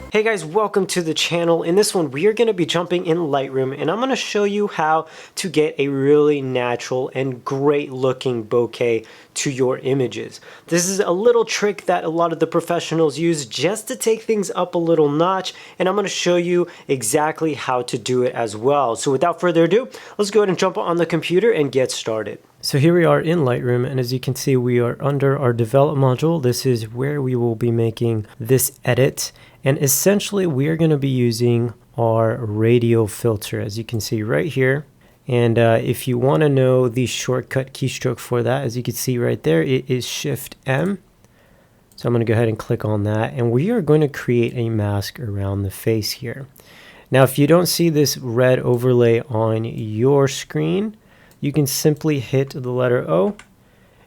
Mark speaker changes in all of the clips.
Speaker 1: Hey guys, welcome to the channel. In this one, we are going to be jumping in Lightroom and I'm going to show you how to get a really natural and great looking bokeh to your images. This is a little trick that a lot of the professionals use just to take things up a little notch, and I'm going to show you exactly how to do it as well. So without further ado, let's go ahead and jump on the computer and get started. So here we are in Lightroom, and as you can see, we are under our develop module. This is where we will be making this edit. And essentially, we are going to be using our Radial Filter, as you can see right here. And if you want to know the shortcut keystroke for that, as you can see right there, it is Shift M. So I'm going to go ahead and click on that. And we are going to create a mask around the face here. Now, if you don't see this red overlay on your screen, you can simply hit the letter O,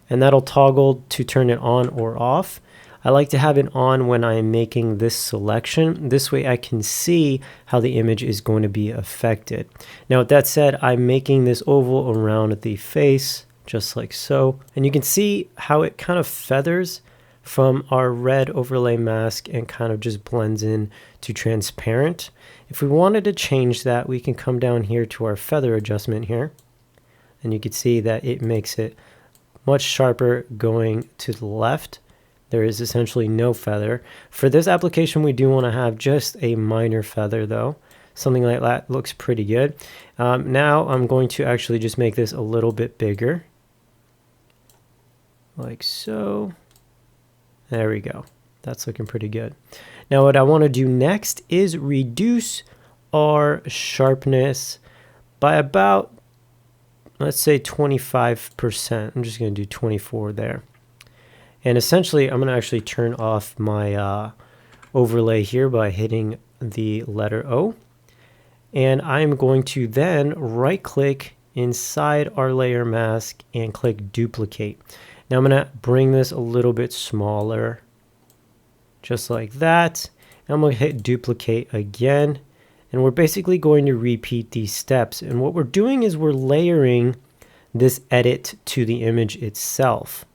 Speaker 1: and that'll toggle to turn it on or off. I like to have it on when I'm making this selection. This way I can see how the image is going to be affected. Now with that said, I'm making this oval around the face, just like so. And you can see how it kind of feathers from our red overlay mask and kind of just blends in to transparent. If we wanted to change that, we can come down here to our feather adjustment here. And you can see that it makes it much sharper going to the left. There is essentially no feather. For this application, we do want to have just a minor feather though. Something like that looks pretty good. Now I'm going to actually just make this a little bit bigger. Like so. There we go. That's looking pretty good. Now what I want to do next is reduce our sharpness by about, let's say 25%. I'm just going to do 24 there. And essentially, I'm going to actually turn off my overlay here by hitting the letter O. And I'm going to then right-click inside our layer mask and click Duplicate. Now I'm going to bring this a little bit smaller, just like that. And I'm going to hit Duplicate again. And we're basically going to repeat these steps. And what we're doing is we're layering this edit to the image itself.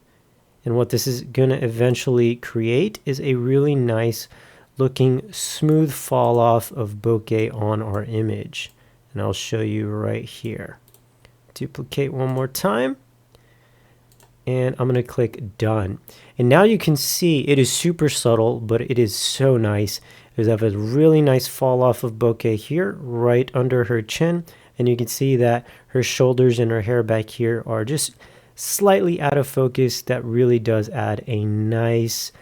Speaker 1: And what this is going to eventually create is a really nice looking smooth fall off of bokeh on our image. And I'll show you right here. Duplicate one more time. And I'm going to click done. And now you can see it is super subtle, but it is so nice. There's a really nice fall off of bokeh here right under her chin. And you can see that her shoulders and her hair back here are just slightly out of focus. That really does add a nice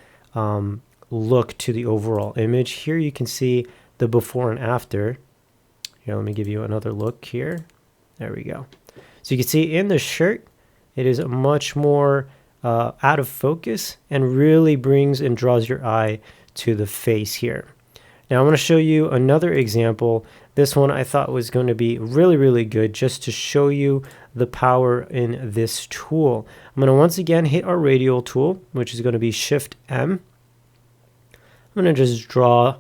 Speaker 1: look to the overall image. Here you can see the before and after. Here, let me give you another look here. There we go. So you can see in the shirt, it is much more out of focus and really brings and draws your eye to the face here. Now I'm going to show you another example. This one I thought was going to be really, really good just to show you the power in this tool. I'm going to once again hit our radial tool, which is going to be Shift M. I'm going to just draw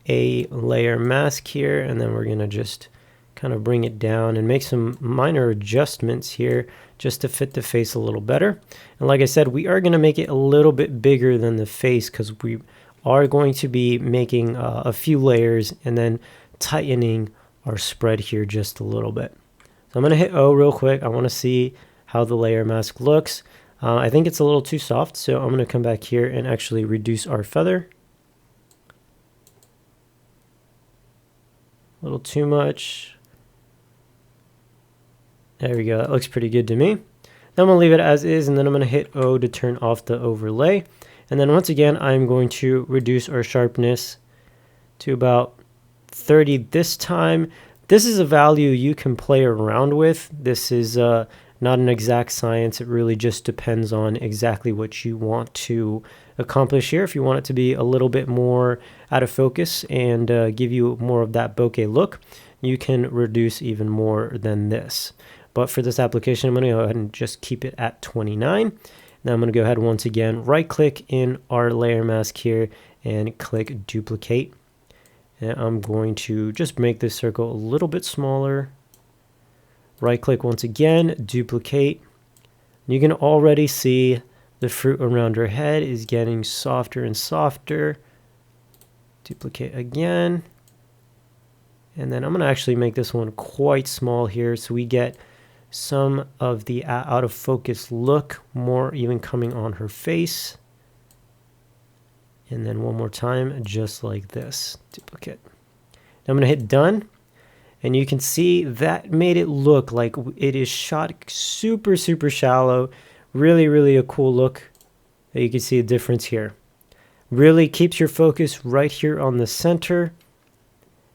Speaker 1: a layer mask here, and then we're going to just kind of bring it down and make some minor adjustments here just to fit the face a little better. And like I said, we are going to make it a little bit bigger than the face because we are going to be making a few layers and then tightening our spread here just a little bit. So I'm going to hit O real quick. I want to see how the layer mask looks. I think it's a little too soft, so I'm going to come back here and actually reduce our feather. A little too much. There we go. That looks pretty good to me. Then I'm going to leave it as is, and then I'm going to hit O to turn off the overlay. And then once again, I'm going to reduce our sharpness to about 30 this time. This is a value you can play around with. This is not an exact science. It really just depends on exactly what you want to accomplish here. If you want it to be a little bit more out of focus and give you more of that bokeh look, you can reduce even more than this. But for this application, I'm going to go ahead and just keep it at 29. Now I'm going to go ahead once again, right click in our layer mask here and click Duplicate. And I'm going to just make this circle a little bit smaller. Right click once again, Duplicate. You can already see the fruit around her head is getting softer and softer. Duplicate again. And then I'm going to actually make this one quite small here so we get some of the out of focus look more even coming on her face. And then one more time, just like this. Duplicate. Now I'm going to hit done. And you can see that made it look like it is shot super, super shallow. Really, really a cool look. You can see a difference here. Really keeps your focus right here on the center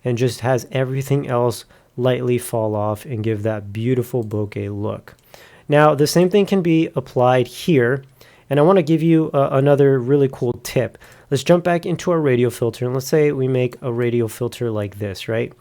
Speaker 1: and just has everything else lightly fall off and give that beautiful bokeh look. Now, the same thing can be applied here. And I want to give you another really cool tip. Let's jump back into our radial filter. And let's say we make a radial filter like this, right?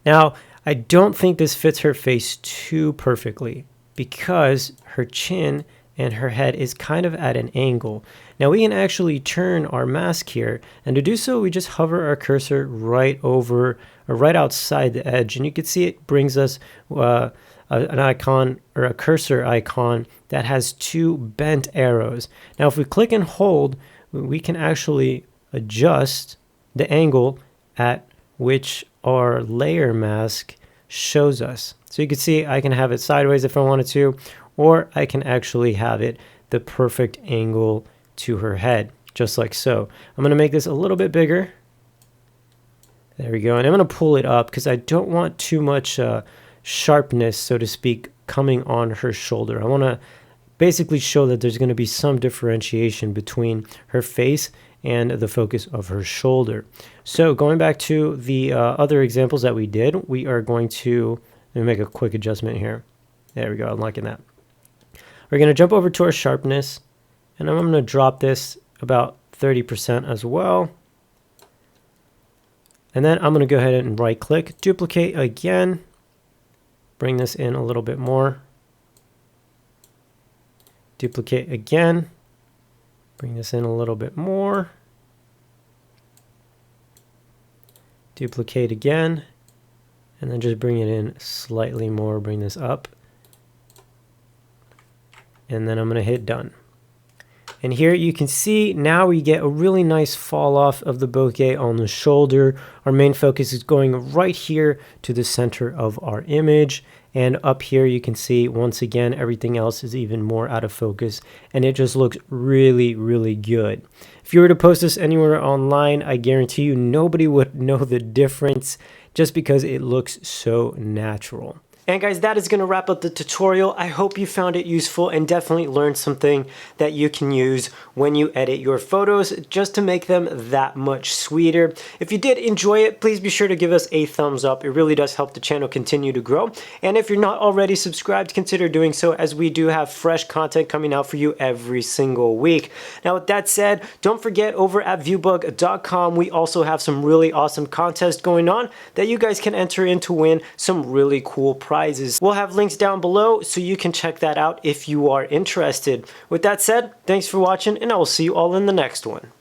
Speaker 1: Now, I don't think this fits her face too perfectly because her chin and her head is kind of at an angle. Now we can actually turn our mask here, and to do so we just hover our cursor right over or right outside the edge, and you can see it brings us an icon or a cursor icon that has two bent arrows. Now if we click and hold, we can actually adjust the angle at which our layer mask shows us. So you can see I can have it sideways if I wanted to, or I can actually have it the perfect angle to her head, just like so. I'm going to make this a little bit bigger. There we go. And I'm going to pull it up because I don't want too much sharpness, so to speak, coming on her shoulder. I want to basically show that there's going to be some differentiation between her face and the focus of her shoulder. So going back to the other examples that we did, we are going to, let me make a quick adjustment here. There we go, I'm liking that. We're going to jump over to our sharpness, and I'm going to drop this about 30% as well. And then I'm going to go ahead and right click, duplicate again, bring this in a little bit more. Duplicate again, bring this in a little bit more. Duplicate again, and then just bring it in slightly more, bring this up. And then I'm going to hit done. And here you can see now we get a really nice fall off of the bokeh on the shoulder. Our main focus is going right here to the center of our image. And up here you can see once again everything else is even more out of focus, and it just looks really, really good. If you were to post this anywhere online, I guarantee you nobody would know the difference just because it looks so natural. And guys, that is going to wrap up the tutorial. I hope you found it useful and definitely learned something that you can use when you edit your photos just to make them that much sweeter. If you did enjoy it, please be sure to give us a thumbs up. It really does help the channel continue to grow. And if you're not already subscribed, consider doing so, as we do have fresh content coming out for you every single week. Now with that said, don't forget over at ViewBug.com, we also have some really awesome contests going on that you guys can enter in to win some really cool prizes. We'll have links down below so you can check that out if you are interested. With that said, thanks for watching, and I will see you all in the next one.